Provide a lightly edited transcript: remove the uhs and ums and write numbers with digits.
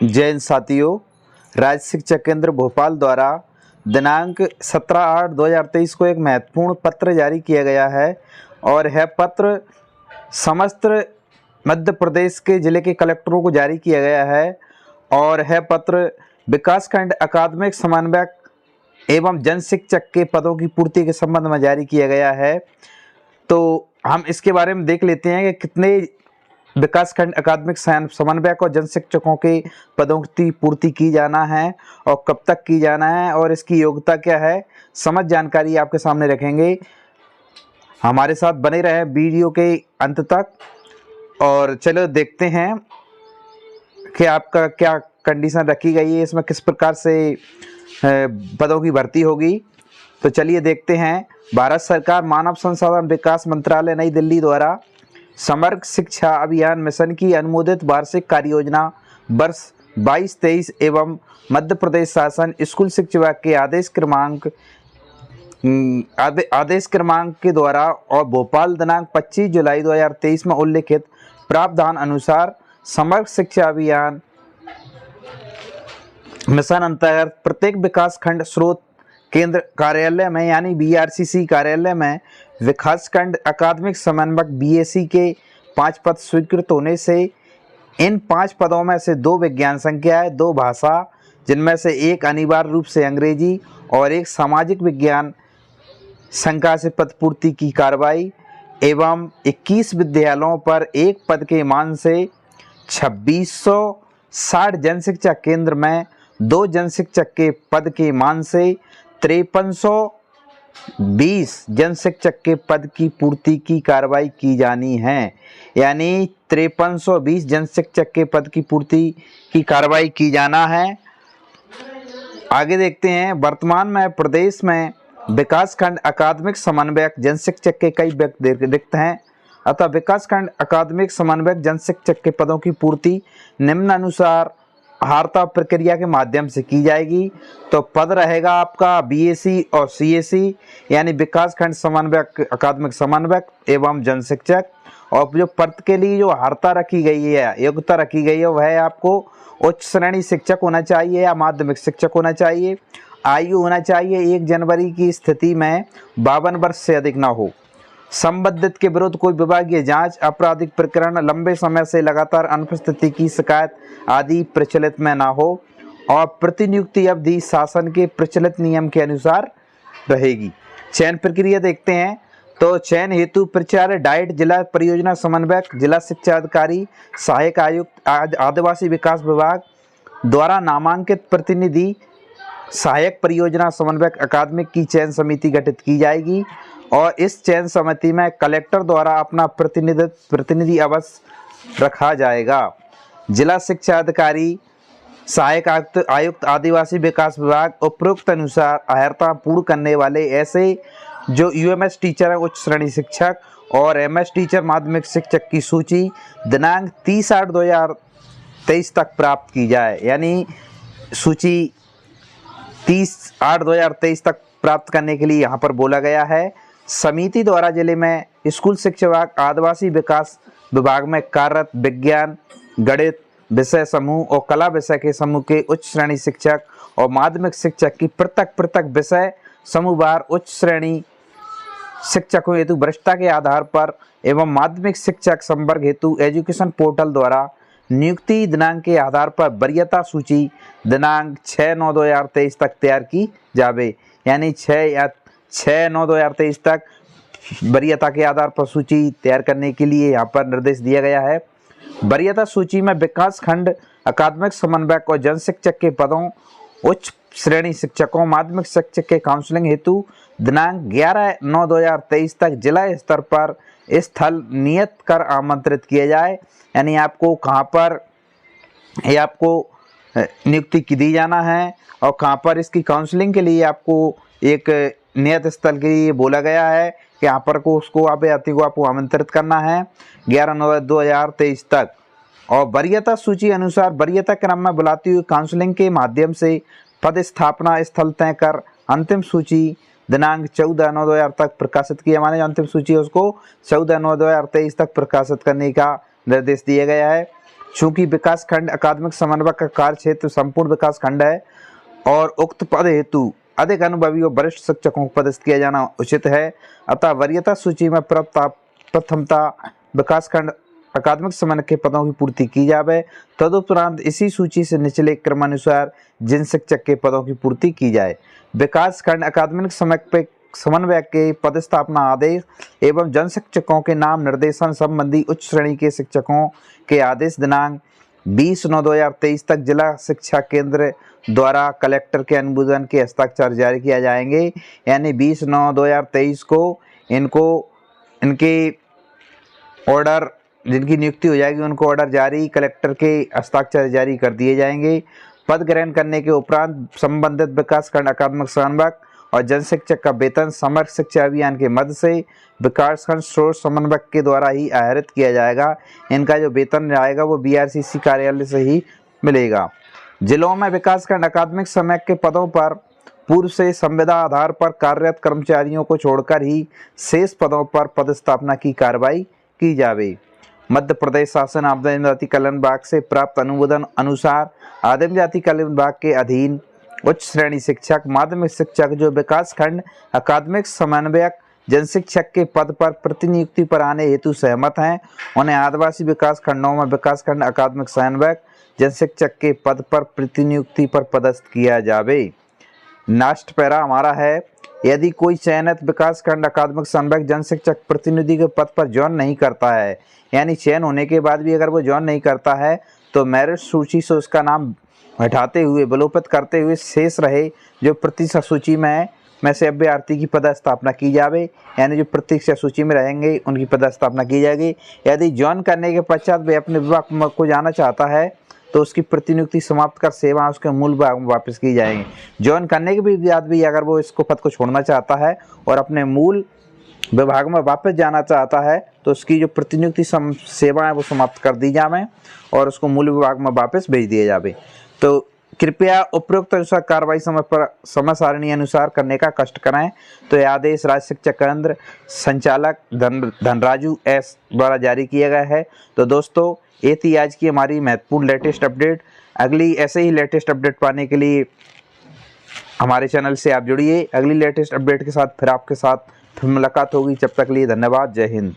जैन साथियों, राज्य शिक्षा केंद्र भोपाल द्वारा दिनांक 17/8/2023 को एक महत्वपूर्ण पत्र जारी किया गया है और यह पत्र समस्त मध्य प्रदेश के जिले के कलेक्टरों को जारी किया गया है और यह पत्र विकासखंड अकादमिक समन्वयक एवं जन शिक्षक के पदों की पूर्ति के संबंध में जारी किया गया है। तो हम इसके बारे में देख लेते हैं कि कितने विकासखंड अकादमिक समन्वयक और जन शिक्षकों के पदों की पूर्ति की जाना है और कब तक की जाना है और इसकी योग्यता क्या है, समझ जानकारी आपके सामने रखेंगे। हमारे साथ बने रहे वीडियो के अंत तक और चलो देखते हैं कि आपका क्या कंडीशन रखी गई है, इसमें किस प्रकार से पदों की भर्ती होगी। तो चलिए देखते हैं। भारत सरकार मानव संसाधन विकास मंत्रालय नई दिल्ली द्वारा समग्र शिक्षा अभियान मिशन की अनुमोदित वार्षिक कार्य योजना वर्ष 22-23 एवं मध्य प्रदेश शासन स्कूल शिक्षा विभाग के आदेश क्रमांक के द्वारा और भोपाल दिनांक 25 जुलाई 2023 में उल्लिखित प्रावधान अनुसार समग्र शिक्षा अभियान मिशन अंतर्गत प्रत्येक विकास खंड स्रोत केंद्र कार्यालय में यानी बीआरसीसी कार्यालय में विकासखंड अकादमिक समन्वयक बीएसी के 5 पद स्वीकृत होने से इन 5 पदों में से 2 विज्ञान संख्याएं, 2 भाषा जिनमें से एक अनिवार्य रूप से अंग्रेजी और एक सामाजिक विज्ञान संख्या से पद पूर्ति की कार्रवाई एवं 21 विद्यालयों पर एक पद के मान से 2660 जन शिक्षा केंद्र में 2 जन शिक्षक के पद के मान से 5320 जन शिक्षक के पद की पूर्ति की कार्रवाई की जानी है। यानी 5320 जन शिक्षक के पद की पूर्ति की कार्रवाई की जाना है। आगे देखते हैं। वर्तमान में प्रदेश में विकासखंड अकादमिक समन्वयक जन शिक्षक के कई रिक्त हैं, अतः विकासखंड अकादमिक समन्वयक जन शिक्षक के पदों की पूर्ति निम्नानुसार हारता प्रक्रिया के माध्यम से की जाएगी। तो पद रहेगा आपका बीएसी और सीएसी यानी विकासखंड समन्वयक अकादमिक समन्वयक एवं जन शिक्षक। और जो पद के लिए जो हारता रखी गई है, योग्यता रखी गई है, वह आपको उच्च श्रेणी शिक्षक होना चाहिए या माध्यमिक शिक्षक होना चाहिए। आयु होना चाहिए 1 जनवरी की स्थिति में 52 वर्ष से अधिक ना हो। संबंधित के विरुद्ध कोई विभागीय जांच, आपराधिक प्रकरण, लंबे समय से लगातार अनुपस्थिति की शिकायत आदि प्रचलित में ना हो और प्रतिनियुक्ति अवधि शासन के प्रचलित नियम के अनुसार रहेगी। चयन प्रक्रिया देखते हैं। तो चयन हेतु प्रचार डाइट जिला परियोजना समन्वयक, जिला शिक्षा अधिकारी, सहायक आयुक्त, आदिवासी विकास विभाग द्वारा नामांकित प्रतिनिधि सहायक परियोजना समन्वयक अकादमिक की चयन समिति गठित की जाएगी और इस चयन समिति में कलेक्टर द्वारा अपना प्रतिनिधि अवश्य रखा जाएगा। जिला शिक्षा अधिकारी, सहायक आयुक्त, आदिवासी विकास विभाग उपरोक्त अनुसार अर्हता पूर्ण करने वाले ऐसे जो यूएमएस टीचर है उच्च श्रेणी शिक्षक और एमएस टीचर माध्यमिक शिक्षक की सूची दिनांक 30/8/2023 तक प्राप्त की जाए। यानी सूची 30/8/2023 तक प्राप्त करने के लिए यहाँ पर बोला गया है। समिति द्वारा जिले में स्कूल शिक्षा विभाग, आदिवासी विकास विभाग में कार्यरत विज्ञान, गणित विषय समूह और कला विषय के समूह के उच्च श्रेणी शिक्षक और माध्यमिक शिक्षक की पृथक विषय समूहवार उच्च श्रेणी शिक्षकों हेतु वरिष्ठता के आधार पर एवं माध्यमिक शिक्षक संवर्ग हेतु एजुकेशन पोर्टल द्वारा नियुक्ति दिनांक के आधार पर वरीयता सूची दिनांक 6/9/2023 तक तैयार की जावे। यानी 6/9/2023 तक वरीयता के आधार पर सूची तैयार करने के लिए यहाँ पर निर्देश दिया गया है। वरीयता सूची में विकास खंड अकादमिक समन्वयक और जन शिक्षक के पदों, उच्च श्रेणी शिक्षकों, माध्यमिक शिक्षक के काउंसलिंग हेतु दिनांक 11/9/2023 तक जिला स्तर पर स्थल नियत कर आमंत्रित किया जाए। यानी आपको कहाँ पर आपको नियुक्ति की दी जाना है और कहाँ पर इसकी काउंसलिंग के लिए आपको एक नियत स्थल के लिए बोला गया है कि यहाँ पर को उसको अभ्यर्थी को आपको आमंत्रित करना है 11/9/2023 तक। और वरीयता सूची अनुसार वरीयता क्रम में बुलाती हुई काउंसलिंग के माध्यम से पद स्थापना स्थल तय कर अंतिम सूची दिनांक 14/9/2000 तक प्रकाशित किया। माने अंतिम सूची उसको 14/9/2023 तक प्रकाशित करने का निर्देश दिया गया है। चूंकि विकासखंड अकादमिक समन्वयक का कार्य क्षेत्र संपूर्ण विकासखंड है और उक्त पद हेतु अधिक अनुभवी और वरिष्ठ शिक्षकों को पदस्थ किया जाना उचित है, अतः वरीयता सूची में प्रथमता विकासखंड अकादमिक समन्वयक के पदों की पूर्ति की जाए। तदुपरांत इसी सूची से निचले क्रमानुसार जिन शिक्षक के पदों की पूर्ति की जाए। विकासखंड अकादमिक समन्वयक के पदस्थापना आदेश एवं जन शिक्षकों के नाम निर्देशन संबंधी उच्च श्रेणी के शिक्षकों के आदेश दिनांक 20/9/2023 तक जिला शिक्षा केंद्र द्वारा कलेक्टर के अनुमोदन के हस्ताक्षर जारी किया जाएंगे। यानी 20/9/2023 को इनके ऑर्डर, जिनकी नियुक्ति हो जाएगी उनको ऑर्डर जारी कलेक्टर के हस्ताक्षर जारी कर दिए जाएंगे। पद ग्रहण करने के उपरांत संबंधित विकासखंड अकादमिक समन्वयक और जन शिक्षक का वेतन समग्र शिक्षा अभियान के मद से विकासखंड स्रोत समन्वयक के द्वारा ही आहरित किया जाएगा। इनका जो वेतन आएगा वो BRCC कार्यालय से ही मिलेगा। जिलों में विकासखंड अकादमिक समन्वयक के पदों पर पूर्व से संविदा आधार पर कार्यरत कर्मचारियों को छोड़कर ही शेष पदों पर पदस्थापना की कार्रवाई की जावे। मध्य प्रदेश शासन आदिम जाति कल्याण विभाग से प्राप्त अनुमोदन अनुसार आदिम जाति कल्याण विभाग के अधीन उच्च श्रेणी शिक्षक, माध्यमिक शिक्षक जो विकासखंड अकादमिक समन्वयक जन शिक्षक के पद पर प्रतिनियुक्ति पर आने हेतु सहमत हैं, उन्हें आदिवासी विकास खंडों में विकासखंड अकादमिक समन्वयक जन शिक्षक के पद पर प्रतिनियुक्ति पर पदस्थ किया जावे। लास्ट पैरा हमारा है, यदि कोई चयनित विकासखंड अकादमिक समन्वयक जन शिक्षक प्रतिनिधि के पद पर ज्वाइन नहीं करता है, यानी चयन होने के बाद भी अगर वो ज्वाइन नहीं करता है तो मेरिट सूची से उसका नाम हटाते हुए विलोपित करते हुए शेष रहे जो प्रतीक्षा सूची में से अभ्यर्थी की पदस्थापना की जावे। यानी जो प्रतीक्षा सूची में रहेंगे उनकी पदस्थापना की जाएगी। यदि ज्वाइन करने के पश्चात वे अपने विभाग को जाना चाहता है तो उसकी प्रतिनियुक्ति समाप्त कर सेवा उसके मूल विभाग में वापस की जाएंगी। ज्वाइन करने के बाद भी अगर वो इसको पद को छोड़ना चाहता है और अपने मूल विभाग में वापस जाना चाहता है तो उसकी जो प्रतिनियुक्ति सेवा है वो समाप्त कर दी जाए और उसको मूल विभाग में वापस भेज दिया जाए। तो कृपया उपरोक्त अनुसार कार्रवाई समय सारणी अनुसार करने का कष्ट करें। तो यह आदेश राज्य शिक्षा केंद्र संचालक धनराजू एस द्वारा जारी किया गया है। तो दोस्तों ये थी आज की हमारी महत्वपूर्ण लेटेस्ट अपडेट। अगली ऐसे ही लेटेस्ट अपडेट पाने के लिए हमारे चैनल से आप जुड़िए। अगली लेटेस्ट अपडेट के साथ फिर आपके साथ फिर मुलाकात होगी। जब तक लिए धन्यवाद। जय हिंद।